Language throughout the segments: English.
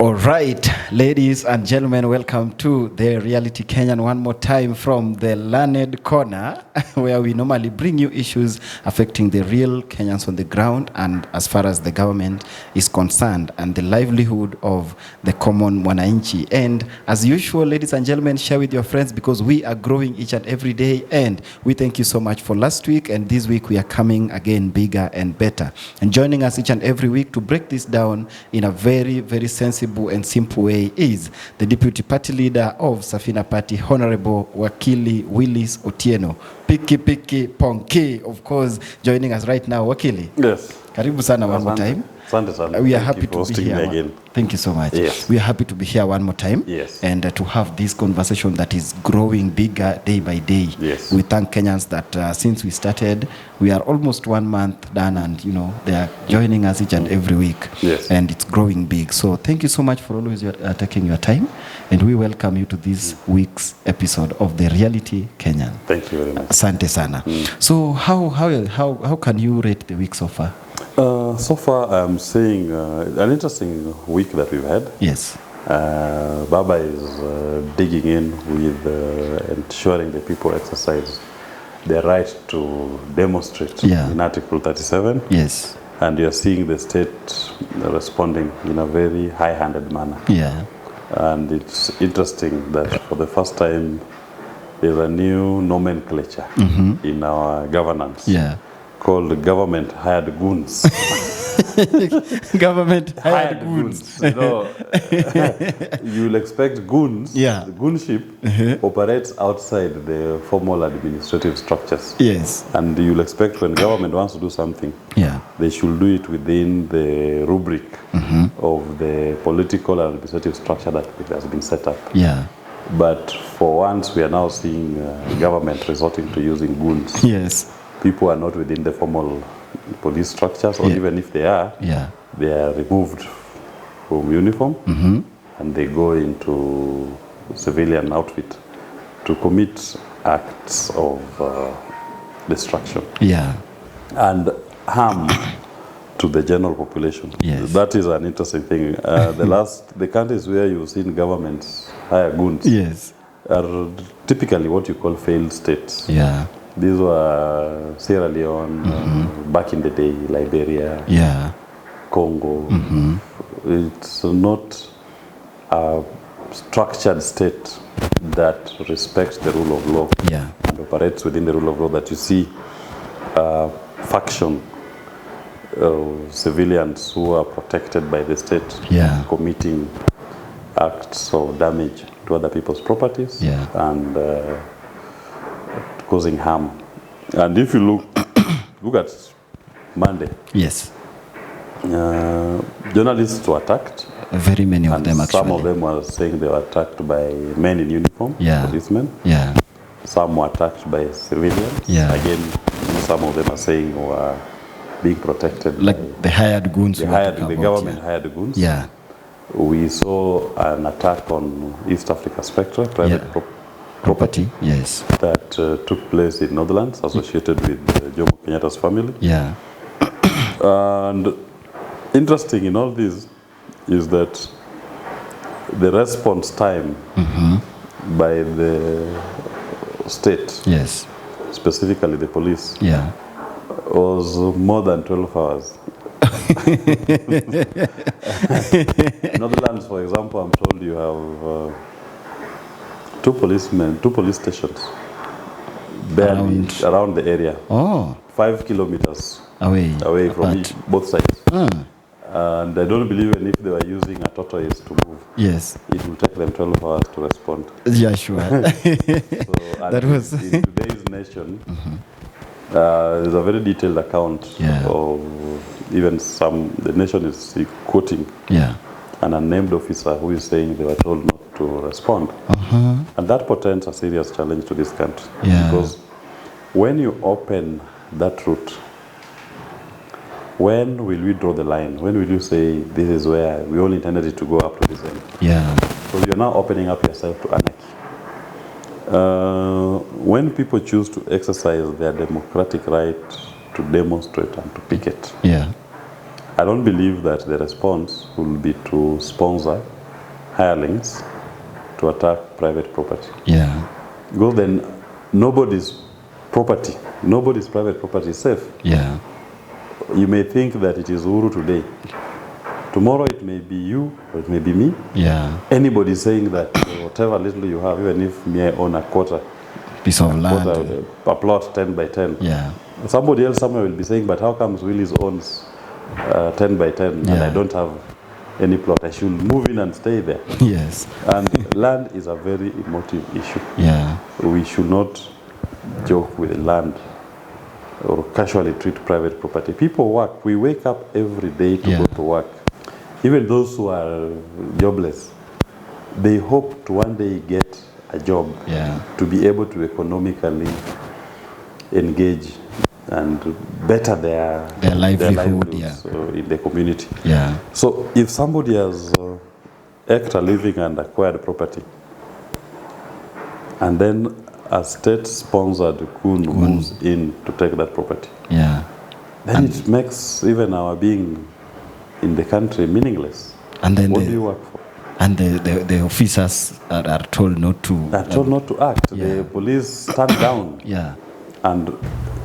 All right, ladies and gentlemen, welcome to the Reality Kenyan one more time from the Learned Corner, where we normally bring you issues affecting the real Kenyans on the ground and as far as the government is concerned and the livelihood of the common mwananchi. And as usual, ladies and gentlemen, share with your friends because we are growing each and every day. And we thank you so much for last week. And this week we are coming again bigger and better. And joining us each and every week to break this down in a very, very sensible and simple way is the Deputy Party Leader of Safina Party, Honorable Wakili Willis Otieno. Piki Ponki, of course, joining us right now. Wakili. Yes. Karibu sana one more time. We are happy to be here again. Thank you so much. Yes. We are happy to be here one more time. Yes. And to have this conversation that is growing bigger day by day. Yes. We thank Kenyans that since we started, we are almost 1 month done, and they are joining us each and every week. Yes. And it's growing big. So thank you so much for always taking your time, and we welcome you to this week's episode of the Reality Kenyan. Thank you very much. Asante sana. So how can you rate the week so far? So far, I'm seeing an interesting week that we've had. Yes. Baba is digging in with ensuring the people exercise their right to demonstrate in Article 37. Yes. And you're seeing the state responding in a very high-handed manner. Yeah. And it's interesting that for the first time, there's a new nomenclature in our governance. Yeah. Called government hired goons. Government hired goons. You'll expect goons. Yeah. The goonship operates outside the formal administrative structures. Yes. And you'll expect when government wants to do something, they should do it within the rubric of the political and administrative structure that has been set up. Yeah. But for once, we are now seeing government resorting to using goons. Yes. People are not within the formal police structures, or even if they are removed from uniform and they go into civilian outfit to commit acts of destruction and harm to the general population. Yes. That is an interesting thing. The countries where you've seen governments hire goons are typically what you call failed states. Yeah. These were Sierra Leone, back in the day, Liberia, Congo. It's not a structured state that respects the rule of law and operates within the rule of law, that you see a faction of civilians who are protected by the state committing acts of damage to other people's properties and causing harm. And if you look at Monday, journalists were attacked. Very many of them, actually. Some of them were saying they were attacked by men in uniform, policemen. Yeah. Some were attacked by civilians. Yeah. Again, some of them are saying were being protected. Like the hired goons. The government hired goons. Yeah. We saw an attack on East Africa Spectra, private property. Yes. That took place in Northlands, associated with Jomo Kenyatta's family. Yeah. And interesting in all this is that the response time by the state, specifically the police, was more than 12 hours. Northlands, for example, I'm told you have two police stations around the area. 5 kilometers away from both sides. And I don't believe even if they were using a tortoise to move, it will take them 12 hours to respond. Yeah, sure. That was in today's nation. There's a very detailed account of even the nation is quoting an unnamed officer who is saying they were told not to respond. And that portends a serious challenge to this country. Because when you open that route, when will we draw the line? When will you say this is where we all intended it to go up to this end? Because you're now opening up yourself to anarchy. When people choose to exercise their democratic right to demonstrate and to picket, I don't believe that the response will be to sponsor hirelings to attack private property. Yeah. Because then nobody's private property is safe. Yeah. You may think that it is Uhuru today. Tomorrow it may be you, or it may be me. Yeah. Anybody saying that whatever little you have, even if me I own a quarter, piece of land, a plot 10 by 10. Yeah. Somebody else somewhere will be saying, but how comes Willis owns 10 by 10 and I don't have any plot? I should move in and stay there. Yes. And land is a very emotive issue. Yeah. We should not joke with land or casually treat private property. People work. We wake up every day to go to work. Even those who are jobless, they hope to one day get a job, to be able to economically engage and better their livelihoods in the community. Yeah. So if somebody has eked a living and acquired property, and then a state-sponsored goon moves in to take that property, then it makes even our being in the country meaningless. And then what do you work for? And the officers are told not to. Are told not to act. The police stand down. Yeah. And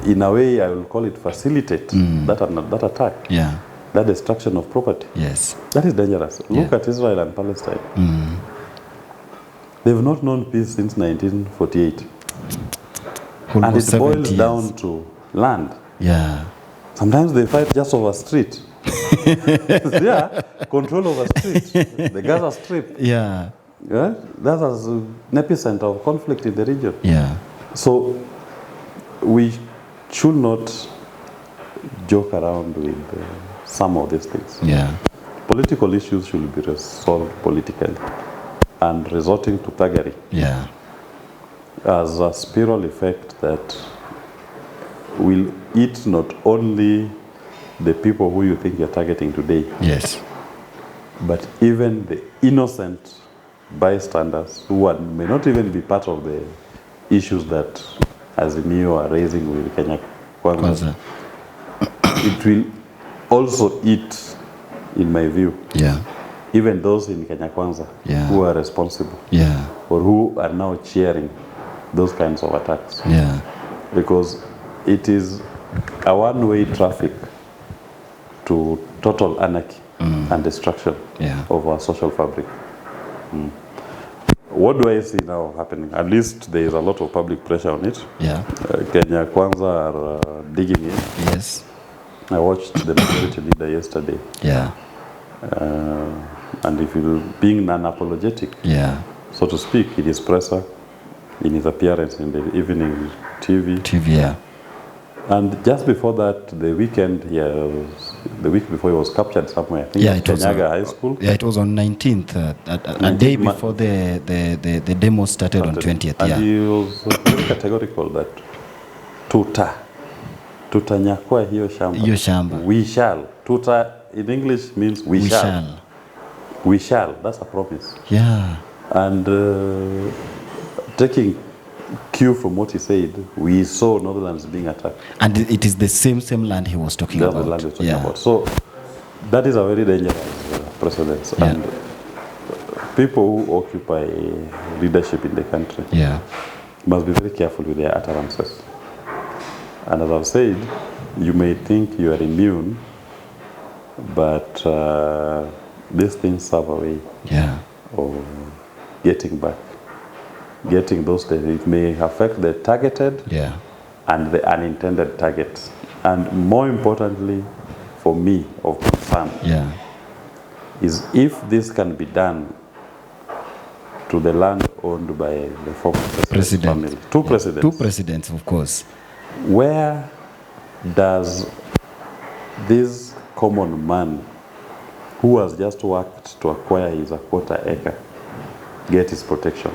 in a way, I will call it facilitate that attack. Yeah. That destruction of property. Yes. That is dangerous. Look at Israel and Palestine. They've not known peace since 1948. And it boils down to land. Yeah. Sometimes they fight just over street. Control over street. The Gaza Strip. Yeah. That was an epicenter of conflict in the region. Yeah. So we should not joke around with some of these things. Yeah. Political issues should be resolved politically, and resorting to thuggery as a spiral effect that will eat not only the people who you think you're targeting today, but even the innocent bystanders who may not even be part of the issues that Azimio are raising with Kenya Kwanza. It will also eat, in my view, even those in Kenya Kwanza who are responsible or who are now cheering those kinds of attacks. Because it is a one-way traffic to total anarchy and destruction of our social fabric. What do I see now happening? At least there is a lot of public pressure on it. Kenya Kwanza are digging in. Yes. I watched the majority leader yesterday. And if you're being non-apologetic, so to speak, in his presser, in his appearance in the evening TV. And just before that, the week before he was captured somewhere, I think Kenyaga High School. It was on 19th, a day before the demo started on 20th. And he was very categorical that tutanyakua hiyo shamba. We shall. Tuta in English means we shall. We shall. That's a promise. And taking cue from what he said, we saw Northernlands being attacked. And it is the same land he was talking about. That's the land he was talking about. So that is a very dangerous precedent. And people who occupy leadership in the country must be very careful with their utterances. And as I've said, you may think you are immune, but these things serve a way of getting back. Getting those things, it may affect the targeted and the unintended targets. And more importantly, for me, of concern, is if this can be done to the land owned by the former president family. Two presidents, of course. Where does this common man who has just worked to acquire his quarter acre get his protection?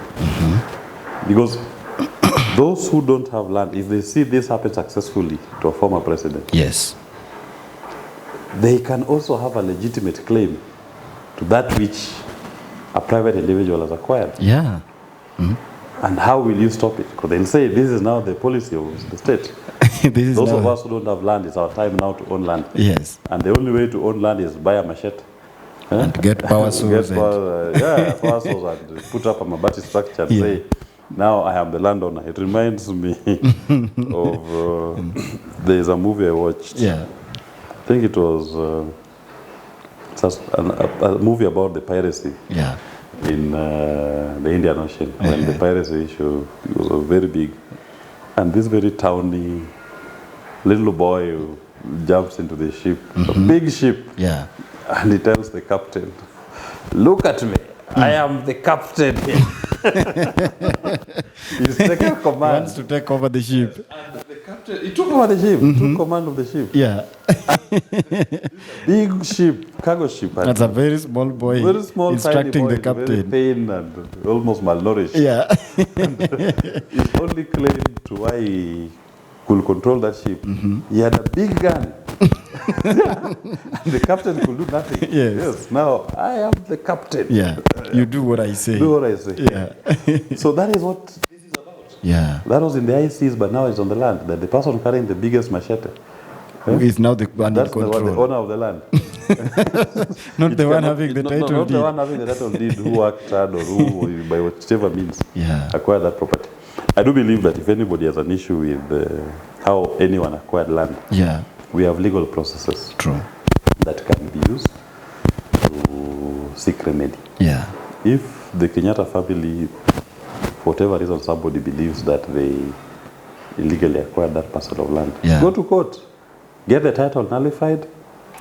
Because those who don't have land, if they see this happen successfully to a former president, they can also have a legitimate claim to that which a private individual has acquired. And how will you stop it? Because they'll say this is now the policy of the state. Those of us who don't have land, it's our time now to own land. Yes. And the only way to own land is buy a machete. And get power source. Power source and put up a mabati structure and say, now I am the landowner. It reminds me of, there's a movie I watched. Yeah. I think it was a movie about the piracy. Yeah. In the Indian Ocean, when the piracy issue was very big. And this very towny little boy who jumps into the ship, a big ship, and he tells the captain, look at me, I am the captain here. He's taking command. He wants to take over the ship. And the captain, he took over the ship, took command of the ship. Yeah. Big ship, cargo ship. That's a very small boy instructing the captain. Very thin and almost malnourished. Yeah. His only claim to why he could control that ship, he had a big gun. And the captain could do nothing. Yes. Now, I am the captain. Yeah. You do what I say. Do what I say. Yeah. So that is what this is about. Yeah. That was in the high seas, but now it's on the land. That the person carrying the biggest machete who is now the one in control. That's the owner of the land. Not the one having the title deed. Not the one having the title deed who worked hard or who, by whichever means, acquired that property. I do believe that if anybody has an issue with how anyone acquired land, we have legal processes that can be used to seek remedy. Yeah. If the Kenyatta family, for whatever reason, somebody believes that they illegally acquired that parcel of land, go to court, get the title nullified,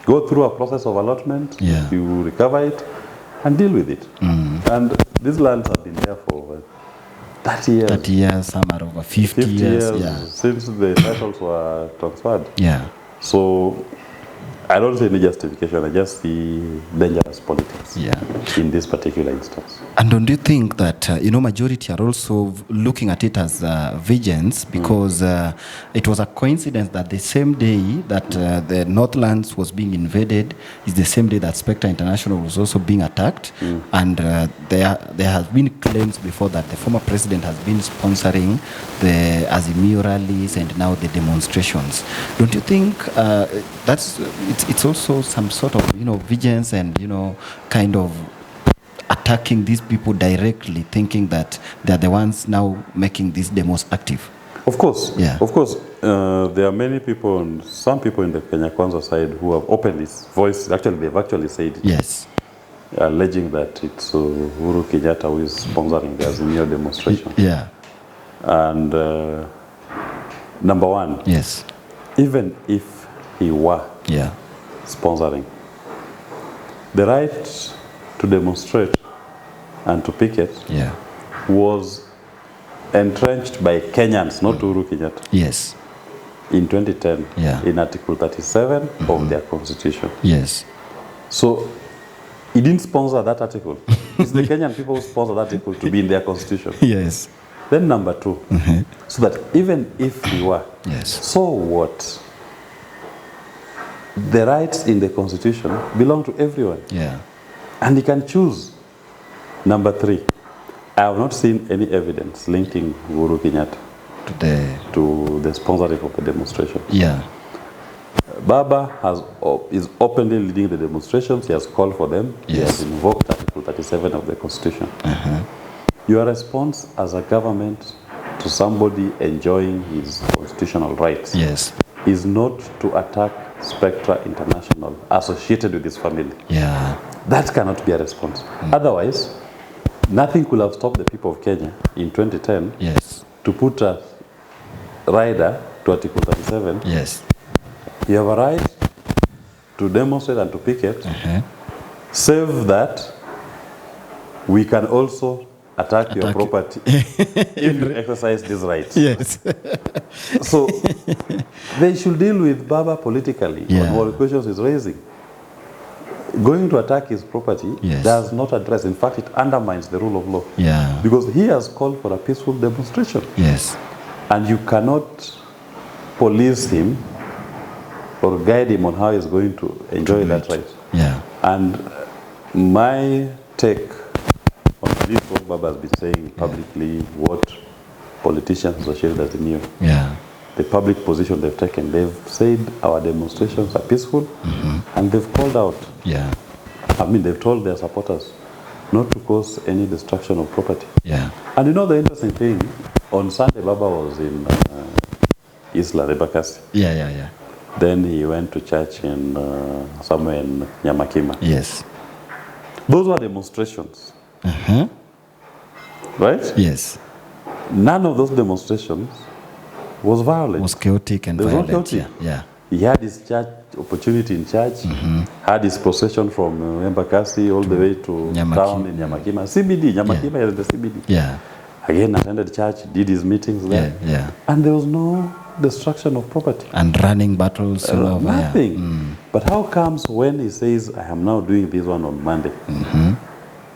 go through a process of allotment, you recover it, and deal with it. And these lands have been there for 30 years. 30 years, some are over 50 years. Since the titles were transferred. Yeah. So I don't see any justification. I just see dangerous politics in this particular instance. And don't you think that, majority are also looking at it as vengeance because it was a coincidence that the same day that the Northlands was being invaded is the same day that Spectre International was also being attacked. And there have been claims before that the former president has been sponsoring the Azimio rallies and now the demonstrations. Don't you think it's also some sort of, vengeance and, kind of attacking these people directly, thinking that they're the ones now making these demos active? Of course. Yeah. Of course. There are many people, some people in the Kenya Kwanza side who have opened this voice. Actually, they've actually said it. Yes. Alleging that it's Uhuru Kenyatta who is sponsoring the Azimio demonstration. Yeah. And number one. Yes. Even if he were sponsoring, the right to demonstrate and to picket was entrenched by Kenyans, not Uhuru Kenyatta. Yes. In 2010, in Article 37 of their constitution. Yes. So he didn't sponsor that article. It's the Kenyan people who sponsor that article to be in their constitution. Yes. Then number two, so that even if he were, so what? The rights in the constitution belong to everyone. Yeah. And he can choose. Number three, I have not seen any evidence linking Uhuru Kenyatta to the sponsoring of the demonstration. Yeah. Baba is openly leading the demonstrations. He has called for them. Yes. He has invoked Article 37 of the Constitution. Your response as a government to somebody enjoying his constitutional rights is not to attack Spectra International associated with his family. Yeah. That cannot be a response. Otherwise, nothing could have stopped the people of Kenya in 2010 to put a rider to Article 37. Yes. You have a right to demonstrate and to picket, save that we can also attack your property if you exercise these rights. Yes. So they should deal with Baba politically on what questions he's raising. Going to attack his property does not address, in fact, it undermines the rule of law. Yeah. Because he has called for a peaceful demonstration. Yes. And you cannot police him or guide him on how he's going to enjoy that right. Yeah. And my take on this, what Baba has been saying publicly, what politicians associated as the new. Yeah. the public position they've taken. They've said our demonstrations are peaceful, and they've called out. Yeah. I mean, they've told their supporters not to cause any destruction of property. Yeah. And you know the interesting thing, on Sunday, Baba was in Isla Rebakasi. Yeah. Then he went to church in somewhere in Nyamakima. Yes. Those were demonstrations. Right? Yes. None of those demonstrations was violent. Was chaotic and violent. Chaotic. Yeah. He had his church opportunity in church, had his procession from Embakasi all the way to town in Nyamakima. CBD, Nyamakima is the CBD. Yeah. Again, attended church, did his meetings there. Yeah. And there was no destruction of property. And running battles all over. Nothing. Yeah. But how comes when he says, I am now doing this one on Monday,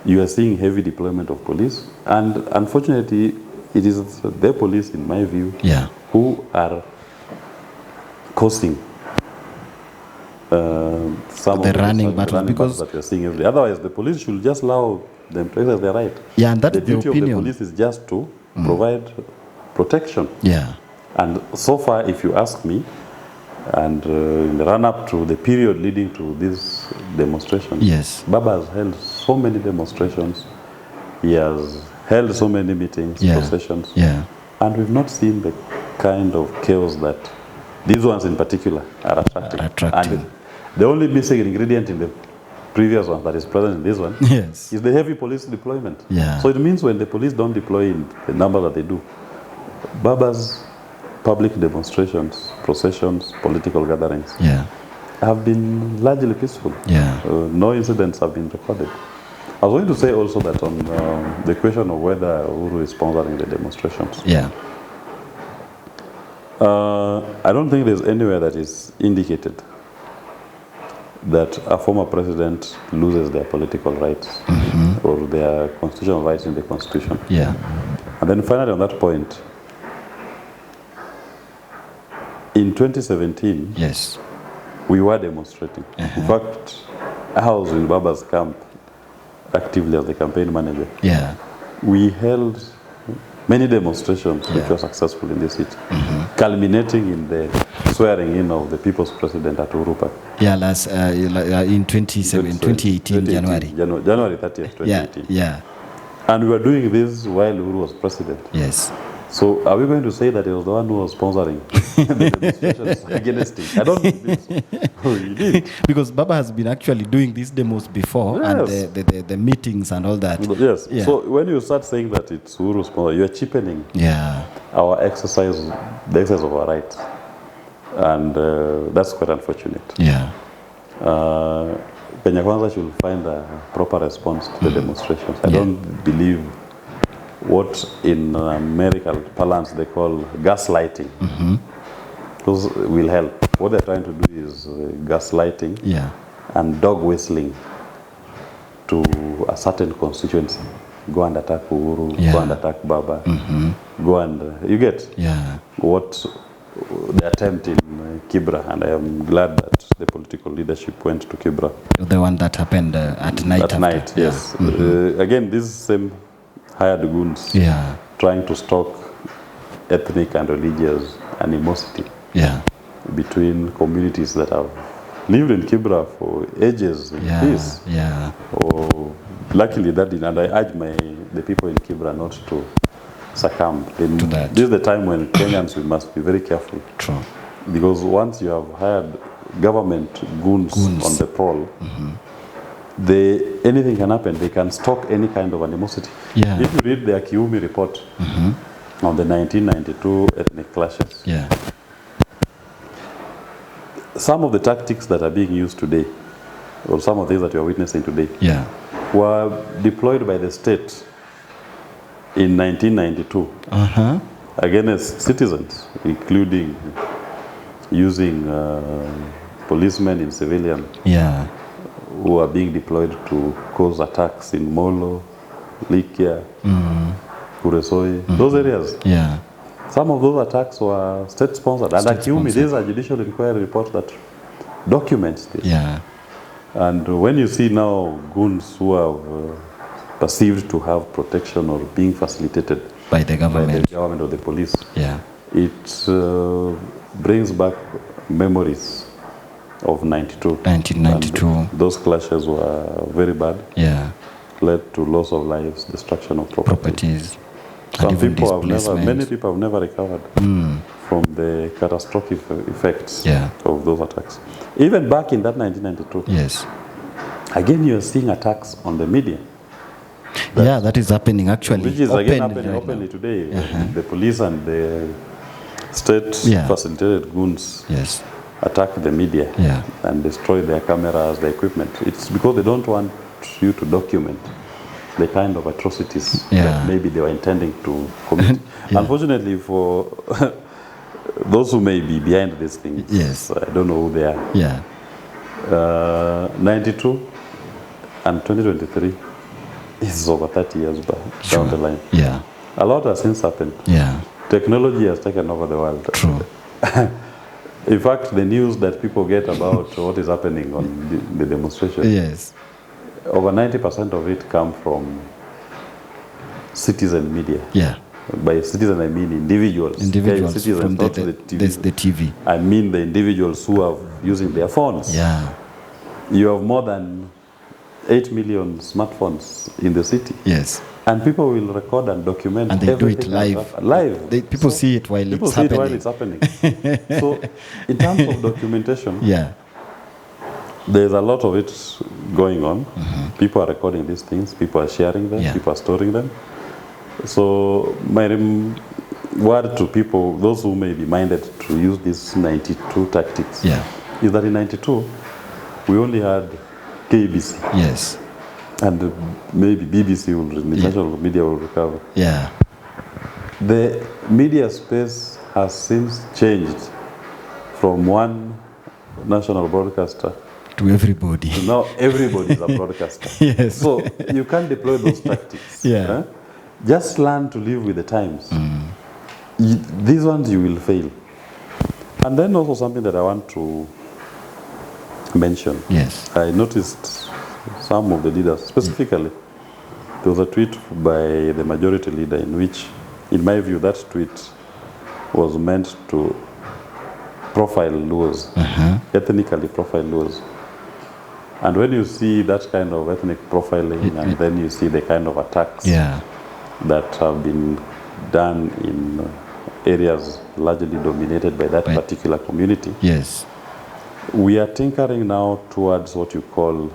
you are seeing heavy deployment of police? And unfortunately, it is the police, in my view, who are causing some the of running battles, because that we are seeing every day. Otherwise, the police should just allow them to exercise their right. Yeah, and that's the duty opinion. of the police is just to provide protection. Yeah. And so far, if you ask me, and in the run-up to the period leading to this demonstration, Baba has held so many demonstrations. He has held so many meetings, processions, and we've not seen the kind of chaos that these ones in particular are attracting. And the only missing ingredient in the previous one that is present in this one is the heavy police deployment. So it means when the police don't deploy in the number that they do, Baba's public demonstrations, processions, political gatherings have been largely peaceful. No incidents have been recorded. I was going to say also that on the question of whether Uhuru is sponsoring the demonstrations, I don't think there's anywhere that is indicated that a former president loses their political rights or their constitutional rights in the constitution. And then finally on that point, in 2017, we were demonstrating. In fact, I was in Baba's camp actively as the campaign manager. We held many demonstrations which were successful in this city, culminating in the swearing in of the people's president at Uhuru Park. Last in 2018, January. January 30th, 2018. And we were doing this while Uhuru was president. So are we going to say that he was the one who was sponsoring the demonstrations against him? I don't believe so. He did. Because Baba has been actually doing these demos before, and the meetings and all that. So when you start saying that it's Uhuru's sponsor, you're cheapening our exercise, the exercise of our rights. And that's quite unfortunate. Kenya Kwanza should find a proper response to the demonstrations. I don't believe what in American parlance they call gaslighting. Because will help. What they're trying to do is gaslighting and dog whistling to a certain constituency. Go and attack Uhuru, go and attack Baba, go and, you get what the attempt in Kibra, and I am glad that the political leadership went to Kibra. The one that happened at night. At night, yes. Again, these same hired goons trying to stoke ethnic and religious animosity between communities that have lived in Kibra for ages in peace. Luckily that did, and I urge the people in Kibra not to succumb. This is the time when Kenyans, we must be very careful. Because once you have hired government goons on the prowl, anything can happen. They can stoke any kind of animosity. If you read the Akiumi report on the 1992 ethnic clashes, some of the tactics that are being used today, or some of these that you are witnessing today, were deployed by the state in 1992 against citizens, including using policemen in civilian who are being deployed to cause attacks in Molo, Likia, Kuresoi, those areas. Some of those attacks were state-sponsored. And Akiumi, there's a judicial inquiry report that documents this. And when you see now goons who are perceived to have protection or being facilitated by the government, or the police, it brings back memories of 1992. And those clashes were very bad. Yeah. Led to loss of lives, destruction of properties. Many people have never recovered from the catastrophic effects of those attacks. Even back in that 1992. Yes. Again, you are seeing attacks on the media. That is happening actually. Which is again happening openly today. The police and the state-facilitated goons attack the media and destroy their cameras, their equipment. It's because they don't want you to document the kind of atrocities that maybe they were intending to commit. Unfortunately for those who may be behind these things, I don't know who they are. 92 and 2023 is over 30 years back down the line. A lot has since happened. Technology has taken over the world. True. In fact, the news that people get about what is happening on the demonstration, over 90% of it come from citizen media. By citizen, I mean individuals. Citizens, from not the TV. I mean the individuals who are using their phones. You have more than 8 million smartphones in the city. And people will record and document. And they do it live. People see it while it's happening. So, in terms of documentation, there's a lot of it going on. People are recording these things. People are sharing them. People are storing them. So, my word to people, those who may be minded to use these 92 tactics, is that in 92, we only had KBC. And maybe BBC the national media will recover. The media space has since changed from one national broadcaster to everybody. Now everybody is a broadcaster. So you can't deploy those tactics. Just learn to live with the times. These ones you will fail. And then also something that I want to mention. I noticed some of the leaders, specifically, there was a tweet by the majority leader in which, in my view, that tweet was meant to profile Luos, ethnically profile Luos. And when you see that kind of ethnic profiling, and then you see the kind of attacks that have been done in areas largely dominated by that particular community, we are tinkering now towards what you call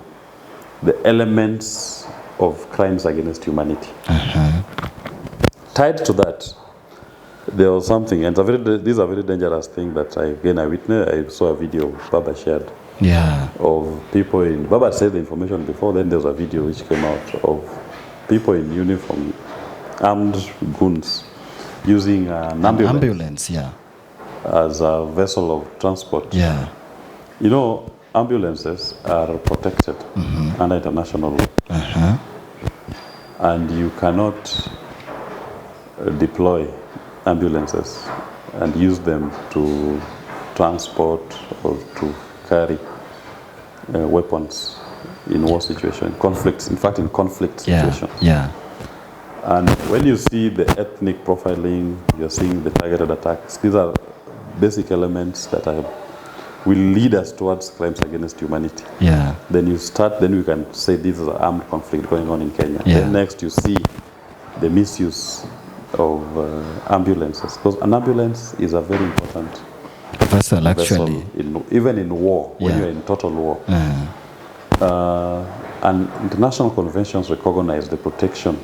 the elements of crimes against humanity. Tied to that, there was something, and these are very dangerous things that I saw a video Baba shared of people in, Baba said the information before, then there was a video which came out of people in uniform, armed goons, using an ambulance as a vessel of transport. You know, ambulances are protected under international law. And you cannot deploy ambulances and use them to transport or to carry weapons in war situations, conflicts, in fact in conflict situations. And when you see the ethnic profiling, you're seeing the targeted attacks, these are basic elements that will lead us towards crimes against humanity. Then we can say this is an armed conflict going on in Kenya. Then next you see the misuse of ambulances, because an ambulance is a very important vessel actually. Even in war, when you're in total war. And international conventions recognize the protection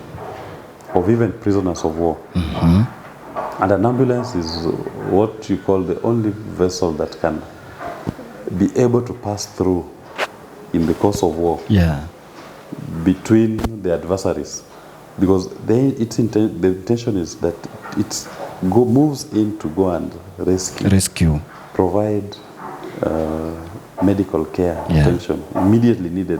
of even prisoners of war. And an ambulance is what you call the only vessel that can be able to pass through in the course of war between the adversaries, because the intention is that it moves in to go and rescue, provide medical care, attention immediately needed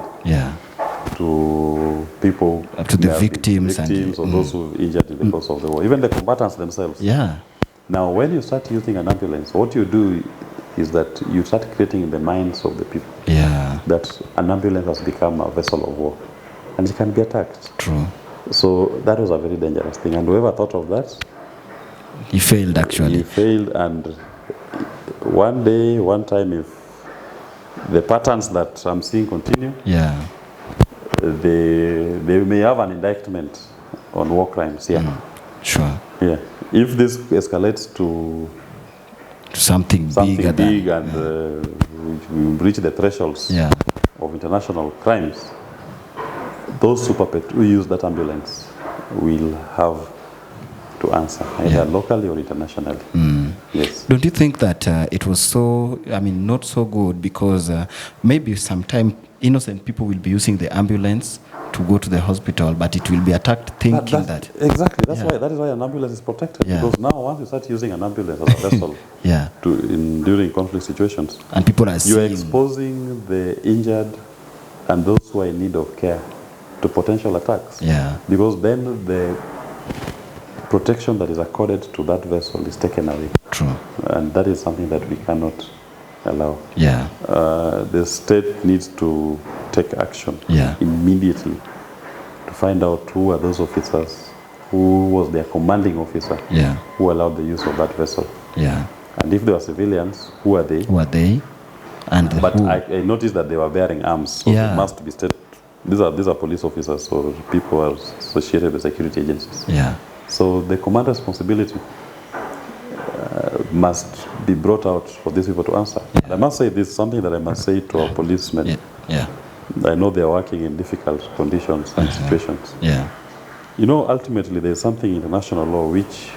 to people, up to the victims or those who are injured in the course of the war, even the combatants themselves. Now, when you start using an ambulance, what you do is that you start creating in the minds of the people that an ambulance has become a vessel of war and it can be attacked. True. So that was a very dangerous thing, and whoever thought of that He failed, actually. He failed, and one time, if the patterns that I'm seeing continue, they may have an indictment on war crimes. Sure. Yeah. If this escalates to something big and we reach the thresholds of international crimes, those who use that ambulance will have to answer, either locally or internationally. Yes. Don't you think that it was so, not so good, because maybe sometime innocent people will be using the ambulance to go to the hospital, but it will be attacked thinking that. Exactly. That is why an ambulance is protected. Because now once you start using an ambulance as a vessel during conflict situations, and people are you are exposing the injured and those who are in need of care to potential attacks. Because then the protection that is accorded to that vessel is taken away. True. And that is something that we cannot allow. The state needs to take action immediately to find out who are those officers, who was their commanding officer, who allowed the use of that vessel. And if they were civilians, who are they? But I noticed that they were bearing arms, so they must be state. These are police officers or people who are associated with security agencies. So the command responsibility must be brought out for these people to answer. And I must say this is something that I must say to our policemen. I know they are working in difficult conditions and situations. You know, ultimately there is something in international law which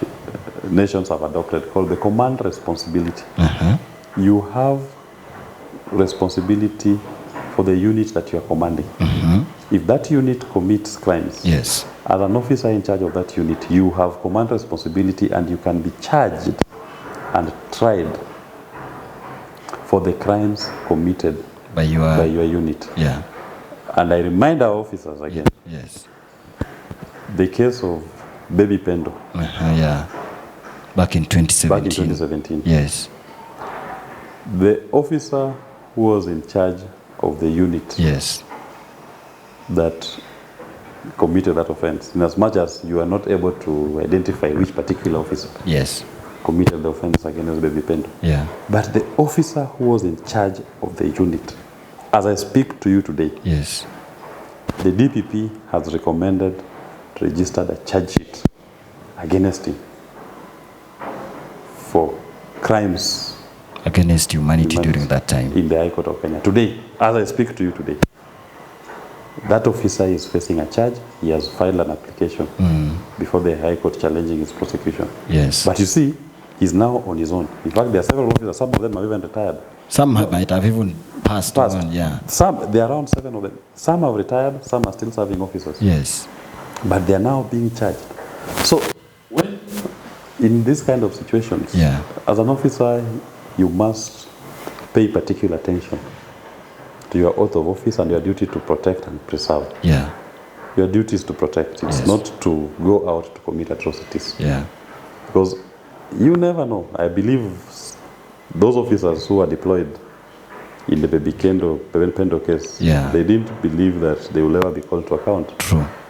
nations have adopted called the command responsibility. You have responsibility for the unit that you are commanding. If that unit commits crimes, as an officer in charge of that unit, you have command responsibility and you can be charged and tried for the crimes committed by your unit. And I remind our officers again, the case of Baby Pendo. Back in 2017. The officer who was in charge of the unit that committed that offense, in as much as you are not able to identify which particular officer committed the offense against Baby Pendo. But the officer who was in charge of the unit, as I speak to you today, the DPP has recommended to register a charge sheet against him for crimes against humanity during that time in the High Court of Kenya. Today, as I speak to you today, that officer is facing a charge. He has filed an application before the High Court challenging his prosecution. But you see, he's now on his own. In fact, there are several officers, some of them are even retired. Some might have even passed on, There are around 7 of them. Some have retired, some are still serving officers. But they are now being charged. So, in this kind of situations, as an officer, you must pay particular attention to your oath of office and your duty to protect and preserve. Your duty is to protect. It's not to go out to commit atrocities. Because you never know. I believe those officers who are deployed in the Baby Pendo case, they didn't believe that they will ever be called to account.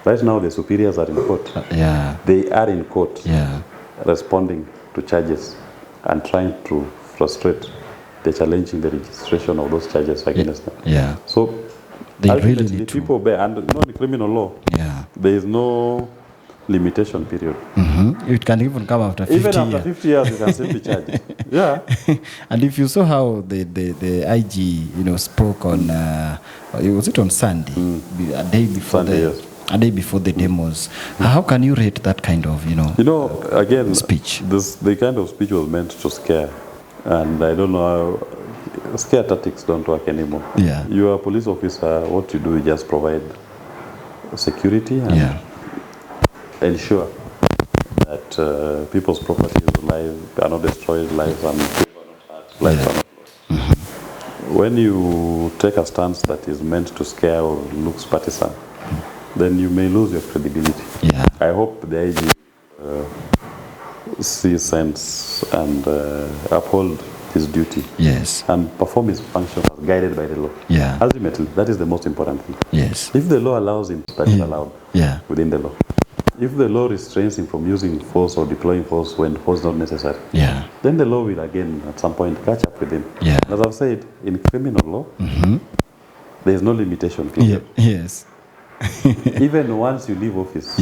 Right now, the superiors are in court. They are in court responding to charges and trying to frustrate the challenging the registration of those charges against them. So they really need people bear, and in criminal law, there is no limitation period. It can even come after 50 years. Even after 50 years, you can still be charged. And if you saw how the IG, spoke on, was it on Sunday, a day before a day before the demos, how can you rate that kind of, again, speech? The kind of speech was meant to scare. And I don't know how scare tactics don't work anymore. You are a police officer, what you do is just provide security and ensure that people's properties are not destroyed, lives are not hurt, lives are not lost. When you take a stance that is meant to scare or looks partisan, then you may lose your credibility. I hope the IG sees sense and uphold his duty and perform his function as guided by the law. Ultimately, that is the most important thing. If the law allows him, that is allowed within the law. if the law restrains him from using force or deploying force when force is not necessary, then the law will again at some point catch up with him. As I've said, in criminal law, there is no limitation period. Yes. Even once you leave office,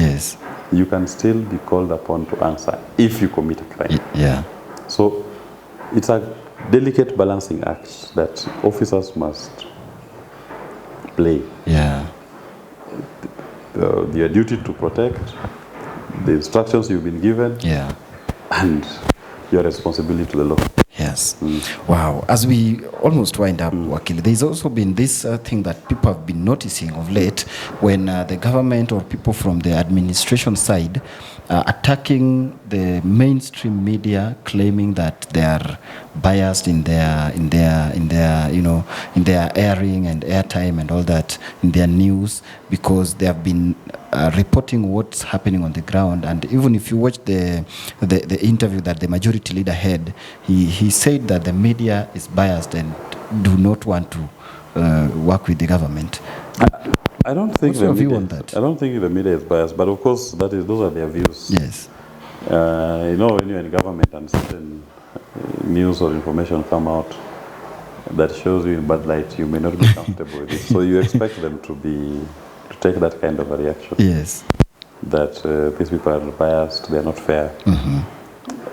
you can still be called upon to answer if you commit a crime. So it's a delicate balancing act that officers must play. Your duty to protect, the instructions you've been given, and your responsibility to the law. Yes. Wow. As we almost wind up, Wakili, there's also been this thing that people have been noticing of late when the government or people from the administration side attacking the mainstream media, claiming that they are biased in their airing and airtime and all that in their news, because they have been reporting what's happening on the ground. And even if you watch the interview that the majority leader had, he said that the media is biased and do not want to work with the government. I don't think What's your view on that? I don't think the media is biased, but of course those are their views. Yes. When you're in government and certain news or information come out that shows you in bad light, you may not be comfortable with it. So you expect them to take that kind of a reaction. Yes. That these people are biased, they are not fair.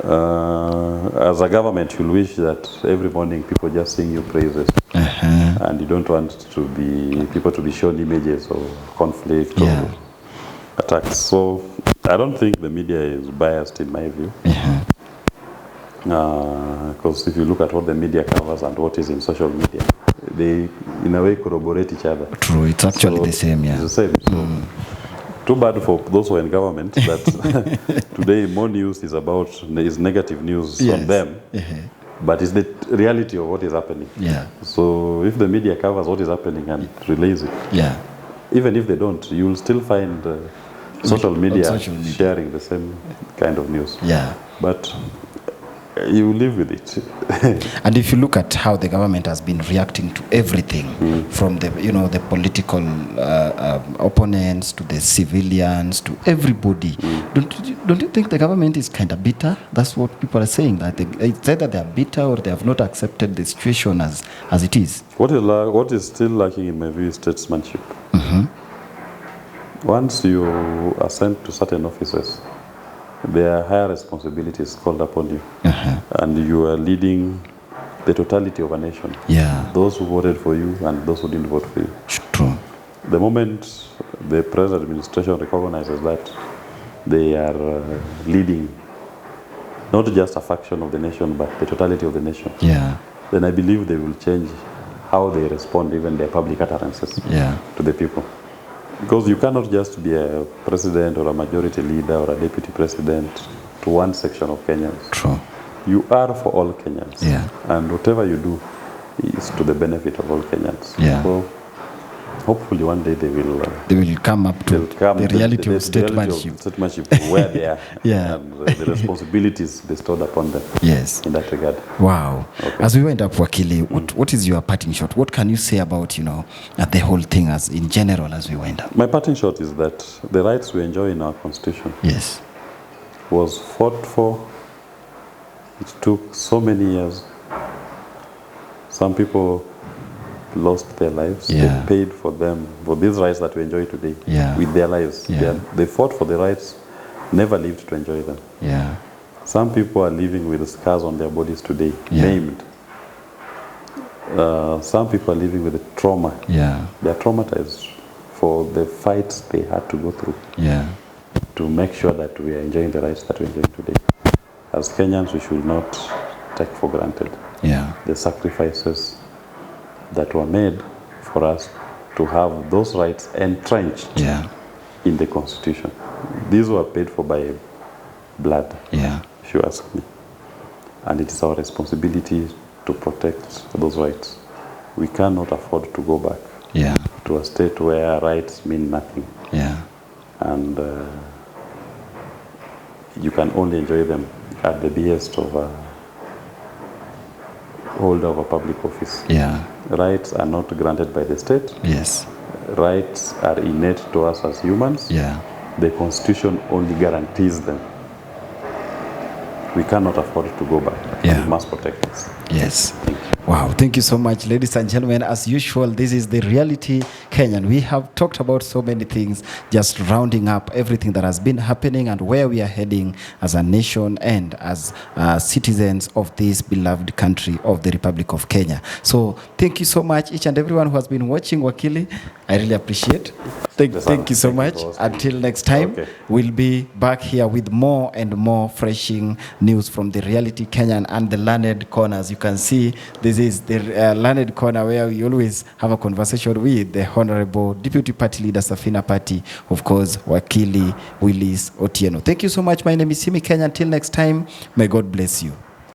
As a government, you'll wish that every morning people just sing you praises, and you don't want people to be shown images of conflict or attacks. So I don't think the media is biased in my view, because if you look at what the media covers and what is in social media, they in a way corroborate each other. True, it's actually the same. It's the same. So too bad for those who are in government that today more news is negative news on them, but it's the reality of what is happening. So if the media covers what is happening and relays it, even if they don't, you will still find social media sharing the same kind of news. But you live with it. And if you look at how the government has been reacting to everything, from the political opponents to the civilians to everybody, don't you think the government is kind of bitter? That's what people are saying, that it's either they are bitter or they have not accepted the situation as it is. What is still lacking in my view is statesmanship. Once you are sent to certain offices, there are higher responsibilities called upon you, and you are leading the totality of a nation. Those who voted for you and those who didn't vote for you. True. The moment the present administration recognizes that they are leading not just a faction of the nation, but the totality of the nation, then I believe they will change how they respond, even their public utterances to the people. Because you cannot just be a president or a majority leader or a deputy president to one section of Kenyans. True. You are for all Kenyans. And whatever you do is to the benefit of all Kenyans. So hopefully one day they will come up to the reality of statesmanship. Where they are, and the responsibilities bestowed upon them. In that regard. Wow. As we wind up, Wakili, what is your parting shot? What can you say about the whole thing as in general as we wind up? My parting shot is that the rights we enjoy in our constitution was fought for. It took so many years. Some people lost their lives. They paid for them, for these rights that we enjoy today, with their lives. They fought for the rights, never lived to enjoy them. Some people are living with scars on their bodies today, maimed. Some people are living with a trauma. They are traumatized for the fights they had to go through to make sure that we are enjoying the rights that we enjoy today. As Kenyans, we should not take for granted the sacrifices that were made for us to have those rights entrenched in the Constitution. These were paid for by blood, if you ask me. And it is our responsibility to protect those rights. We cannot afford to go back to a state where rights mean nothing. And you can only enjoy them at the behest of a holder of a public office. Rights are not granted by the state. Rights are innate to us as humans. the Constitution only guarantees them. We cannot afford to go back. Yeah. We must protect this. Yes. Wow, thank you so much, ladies and gentlemen. As usual, this is the Reality Kenyan. We have talked about so many things, just rounding up everything that has been happening and where we are heading as a nation and as citizens of this beloved country of the Republic of Kenya. So thank you so much, each and everyone who has been watching Wakili. I really appreciate. Thank you so much. Until next time, we'll be back here with more and more freshing news from the Reality Kenyan and the Learned Corners. You can see this is the Learned Corner where we always have a conversation with the Honorable Deputy Party Leader, Safina Party, of course, Wakili Willis Otieno. Thank you so much. My name is Simi Kenya. Until next time, may God bless you.